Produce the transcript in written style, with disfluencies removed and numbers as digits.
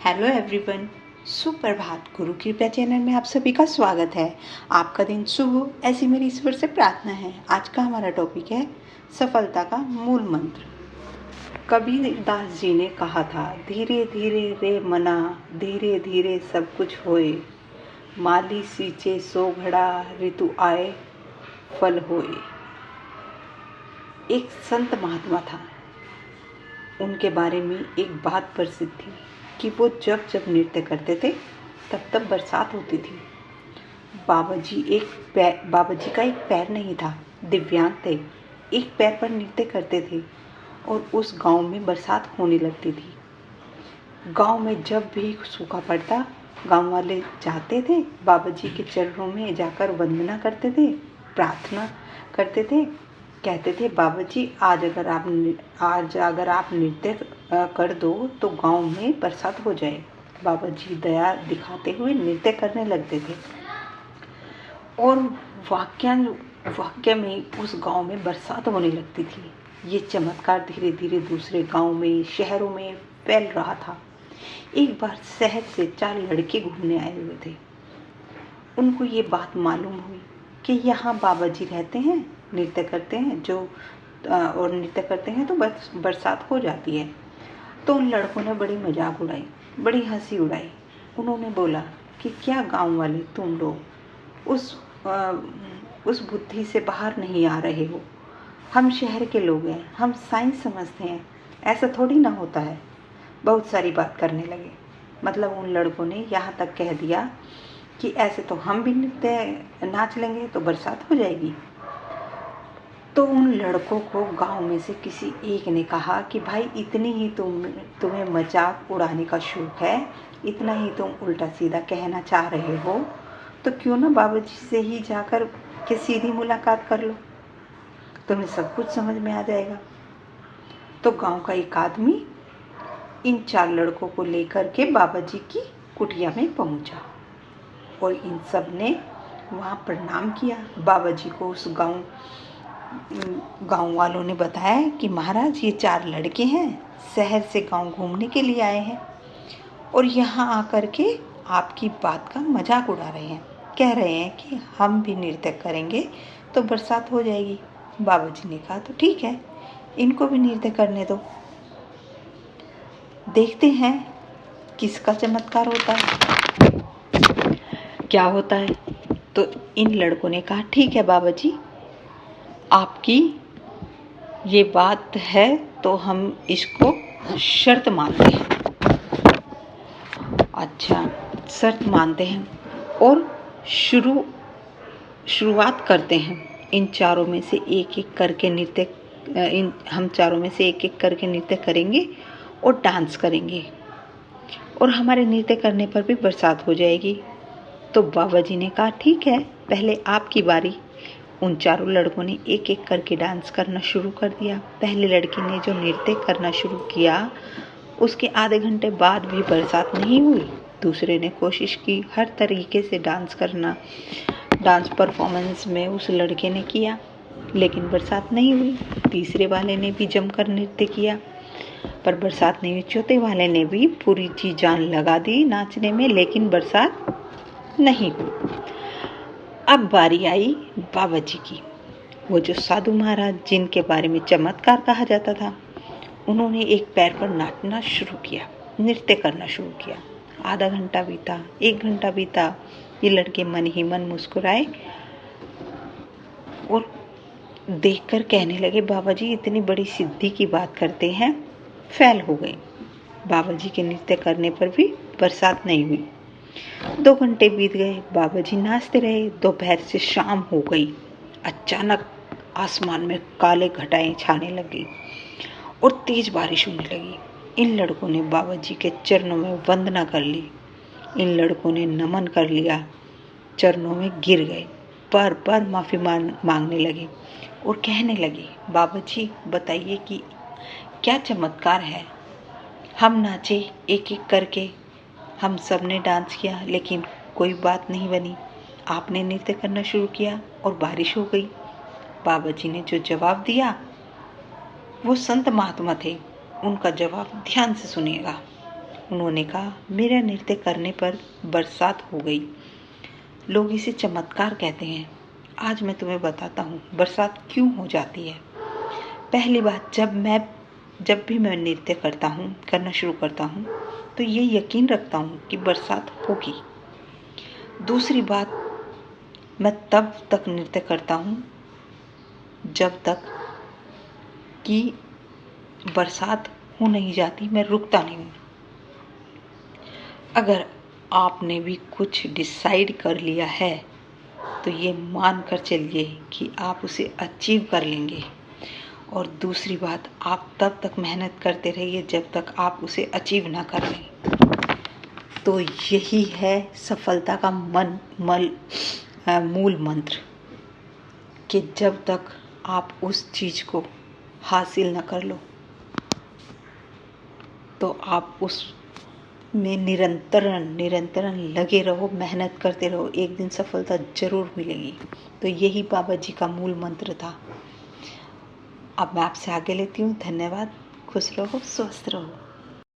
Hello everyone, सुप्रभात। गुरु कृपा channel में आप सभी का स्वागत है। आपका दिन शुभ हो, ऐसी मेरी ईश्वर से प्रार्थना है। आज का हमारा टॉपिक है सफलता का मूल मंत्र। कबीरदास जी ने कहा था, धीरे धीरे रे मना, धीरे धीरे सब कुछ होए, माली सींचे सो घड़ा, ऋतु आए फल होए। एक संत महात्मा था, उनके बारे में एक बात प्रसिद्ध थी कि वो जब जब नृत्य करते थे तब तब बरसात होती थी। बाबा जी का एक पैर नहीं था, दिव्यांग थे। एक पैर पर नृत्य करते थे और उस गांव में बरसात होने लगती थी। गांव में जब भी सूखा पड़ता, गांव वाले जाते थे, बाबा जी के चरणों में जाकर वंदना करते थे, प्रार्थना करते थे, कहते थे, बाबा जी आज अगर आप नृत्य कर दो तो गांव में बरसात हो जाए। बाबा जी दया दिखाते हुए नृत्य करने लगते थे और वाक्य में उस गांव में बरसात होने लगती थी। ये चमत्कार धीरे धीरे दूसरे गांव में, शहरों में फैल रहा था। एक बार शहर से 4 लड़के घूमने आए हुए थे। उनको ये बात मालूम हुई कि यहाँ बाबा जी रहते हैं, नृत्य करते हैं और नृत्य करते हैं तो बरसात हो जाती है। तो उन लड़कों ने बड़ी मजाक उड़ाई, बड़ी हंसी उड़ाई। उन्होंने बोला कि क्या गांव वाले तुम लोग उस बुद्धि से बाहर नहीं आ रहे हो? हम शहर के लोग हैं, हम साइंस समझते हैं, ऐसा थोड़ी ना होता है। बहुत सारी बात करने लगे। मतलब उन लड़कों ने यहाँ तक कह दिया कि ऐसे तो हम भी नृत्य नाच लेंगे तो बरसात हो जाएगी। तो उन लड़कों को गांव में से किसी एक ने कहा कि भाई इतनी ही तुम्हें मजाक उड़ाने का शौक है, इतना ही तुम उल्टा सीधा कहना चाह रहे हो, तो क्यों ना बाबा जी से ही जाकर के सीधी मुलाकात कर लो, तुम्हें सब कुछ समझ में आ जाएगा। तो गांव का एक आदमी इन 4 लड़कों को लेकर के बाबा जी की कुटिया में पहुंचा और इन सब ने वहाँ प्रणाम किया। बाबा जी को उस गांव वालों ने बताया कि महाराज ये 4 लड़के हैं, शहर से गांव घूमने के लिए आए हैं और यहाँ आकर के आपकी बात का मजाक उड़ा रहे हैं, कह रहे हैं कि हम भी नृत्य करेंगे तो बरसात हो जाएगी। बाबा जी ने कहा तो ठीक है, इनको भी नृत्य करने दो, देखते हैं किसका चमत्कार होता है, क्या होता है। तो इन लड़कों ने कहा ठीक है बाबा जी, आपकी ये बात है तो हम इसको शर्त मानते हैं। अच्छा, शर्त मानते हैं और शुरुआत करते हैं। इन चारों में से एक एक करके नृत्य करेंगे और डांस करेंगे और हमारे नृत्य करने पर भी बरसात हो जाएगी। तो बाबा जी ने कहा ठीक है, पहले आपकी बारी। उन 4 लड़कों ने एक एक करके डांस करना शुरू कर दिया। पहले लड़के ने जो नृत्य करना शुरू किया, उसके आधे घंटे बाद भी बरसात नहीं हुई। दूसरे ने कोशिश की, हर तरीके से डांस परफॉर्मेंस में उस लड़के ने किया, लेकिन बरसात नहीं हुई। तीसरे वाले ने भी जमकर नृत्य किया पर बरसात नहीं हुई। चौथे वाले ने भी पूरी जी जान लगा दी नाचने में, लेकिन बरसात नहीं हुई। अब बारी आई बाबा जी की। वो जो साधु महाराज जिनके बारे में चमत्कार कहा जाता था, उन्होंने एक पैर पर नाचना शुरू किया, नृत्य करना शुरू किया। आधा घंटा बीता, 1 घंटा बीता, ये लड़के मन ही मन मुस्कुराए और देखकर कहने लगे, बाबा जी इतनी बड़ी सिद्धि की बात करते हैं, फेल हो गए। बाबा जी के नृत्य करने पर भी बरसात नहीं हुई। 2 घंटे बीत गए, बाबा जी नाचते रहे। दोपहर से शाम हो गई। अचानक आसमान में काले घटाएं छाने लगी और तेज बारिश होने लगी। इन लड़कों ने बाबा जी के चरणों में वंदना कर ली। इन लड़कों ने नमन कर लिया, चरणों में गिर गए, पर माफ़ी मांगने लगे और कहने लगे, बाबा जी बताइए कि क्या चमत्कार है। हम नाचे एक एक करके, हम सब ने डांस किया, लेकिन कोई बात नहीं बनी। आपने नृत्य करना शुरू किया और बारिश हो गई। बाबा जी ने जो जवाब दिया, वो संत महात्मा थे, उनका जवाब ध्यान से सुनिएगा। उन्होंने कहा, मेरा नृत्य करने पर बरसात हो गई। लोग इसे चमत्कार कहते हैं। आज मैं तुम्हें बताता हूँ बरसात क्यों हो जाती है। पहली बात, जब भी मैं नृत्य करना शुरू करता हूँ तो ये यकीन रखता हूँ कि बरसात होगी। दूसरी बात, मैं तब तक नृत्य करता हूँ जब तक कि बरसात हो नहीं जाती, मैं रुकता नहीं हूँ। अगर आपने भी कुछ डिसाइड कर लिया है तो ये मान कर चलिए कि आप उसे अचीव कर लेंगे। और दूसरी बात, आप तब तक मेहनत करते रहिए जब तक आप उसे अचीव ना कर लें। तो यही है सफलता का मूल मंत्र, कि जब तक आप उस चीज़ को हासिल ना कर लो तो आप उस में निरंतर लगे रहो, मेहनत करते रहो, एक दिन सफलता जरूर मिलेगी। तो यही बाबा जी का मूल मंत्र था। अब मैं आपसे आगे लेती हूँ। धन्यवाद। खुश रहो, स्वस्थ रहो।